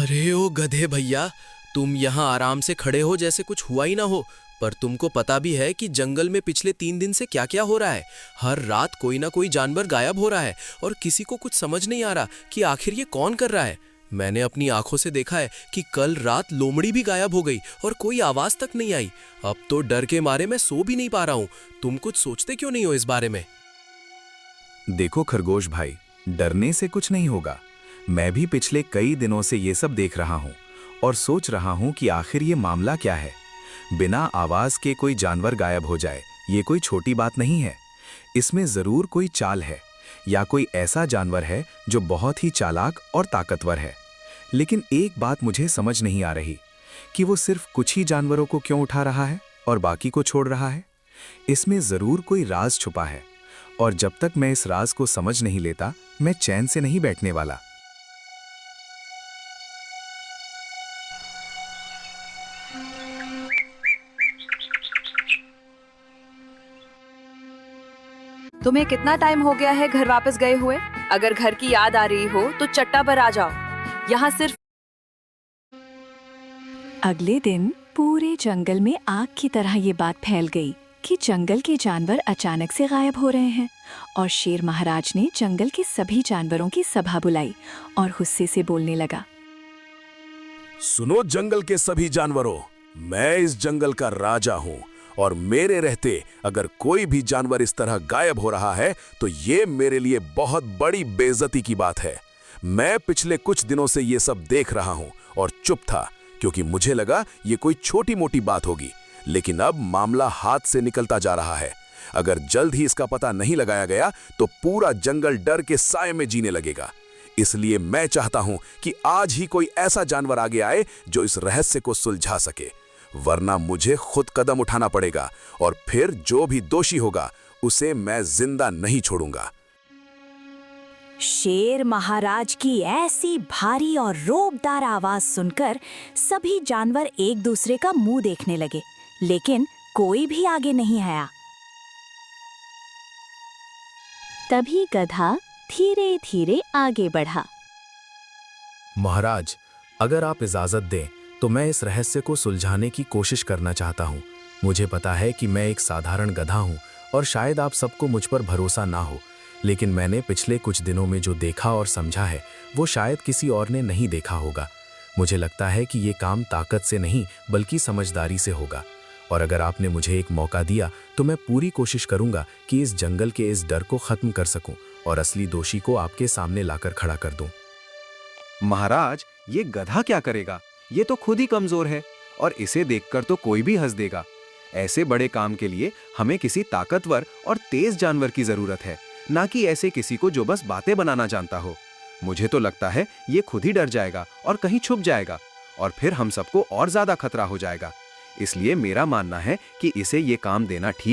अरे ओ गधे भैया, तुम यहाँ आराम से खड़े हो जैसे कुछ हुआ ही ना हो। पर तुमको पता भी है कि जंगल में पिछले 3 दिन से क्या क्या हो रहा है। हर रात कोई ना कोई जानवर गायब हो रहा है और किसी को कुछ समझ नहीं आ रहा कि आखिर ये कौन कर रहा है। मैंने अपनी आंखों से देखा है कि कल रात लोमड़ी भी गायब हो गई और कोई आवाज तक नहीं आई। अब तो डर के मारे मैं सो भी नहीं पा रहा हूँ। तुम कुछ सोचते क्यों नहीं हो इस बारे में? देखो खरगोश भाई, डरने से कुछ नहीं होगा। मैं भी पिछले कई दिनों से ये सब देख रहा हूँ और सोच रहा हूँ कि आखिर ये मामला क्या है। बिना आवाज के कोई जानवर गायब हो जाए, ये कोई छोटी बात नहीं है। इसमें जरूर कोई चाल है या कोई ऐसा जानवर है जो बहुत ही चालाक और ताकतवर है। लेकिन एक बात मुझे समझ नहीं आ रही कि वो सिर्फ कुछ ही जानवरों को क्यों उठा रहा है और बाकी को छोड़ रहा है। इसमें जरूर कोई राज छुपा है और जब तक मैं इस राज को समझ नहीं लेता, मैं चैन से नहीं बैठने वाला। तुम्हें कितना टाइम हो गया है घर वापस गए हुए? अगर घर की याद आ रही हो तो चट्टा पर आ जाओ। यहाँ सिर्फ अगले दिन पूरे जंगल में आग की तरह ये बात फैल गई कि जंगल के जानवर अचानक से गायब हो रहे हैं और शेर महाराज ने जंगल के सभी जानवरों की सभा बुलाई और गुस्से से बोलने लगा। सुनो जंगल के सभी जानवरों, मैं इस जंगल का राजा हूँ और मेरे रहते अगर कोई भी जानवर इस तरह गायब हो रहा है तो ये मेरे लिए बहुत बड़ी बेइज्जती की बात है। मैं पिछले कुछ दिनों से ये सब देख रहा हूँ और चुप था क्योंकि मुझे लगा ये कोई छोटी मोटी बात होगी, लेकिन अब मामला हाथ से निकलता जा रहा है। अगर जल्द ही इसका पता नहीं लगाया गया तो पूरा जंगल डर के साए में जीने लगेगा। इसलिए मैं चाहता हूं कि आज ही कोई ऐसा जानवर आगे आए जो इस रहस्य को सुलझा सके, वरना मुझे खुद कदम उठाना पड़ेगा और फिर जो भी दोषी होगा उसे मैं जिंदा नहीं छोड़ूंगा। शेर महाराज की ऐसी भारी और रोबदार आवाज सुनकर सभी जानवर एक दूसरे का मुंह देखने लगे, लेकिन कोई भी आगे नहीं आया। तभी गधा धीरे धीरे आगे बढ़ा। महाराज, अगर आप इजाजत दें तो मैं इस रहस्य को सुलझाने की कोशिश करना चाहता हूँ। मुझे पता है कि मैं एक साधारण गधा हूँ और शायद आप सबको मुझ पर भरोसा ना हो, लेकिन मैंने पिछले कुछ दिनों में जो देखा और समझा है वो शायद किसी और ने नहीं देखा होगा। मुझे लगता है कि ये काम ताकत से नहीं बल्कि समझदारी से होगा, और अगर आपने मुझे एक मौका दिया तो मैं पूरी कोशिश करूंगा कि इस जंगल के इस डर को खत्म कर सकूं और असली दोषी को आपके सामने लाकर खड़ा कर दूं। महाराज, ये गधा क्या करेगा? ये तो खुद ही कमजोर है और इसे देखकर तो कोई भी हंस देगा। ऐसे बड़े काम के लिए हमें किसी ताकतवर और तेज जानवर की जरूरत है, ना कि ऐसे किसी को जो बस बातें बनाना जानता हो। मुझे तो लगता है ये खुद ही डर जाएगा और कहीं छुप जाएगा और फिर हम सबको और ज्यादा खतरा हो जाएगा। इसलिए मेरा मानना है कि इसे ये काम देना ठीक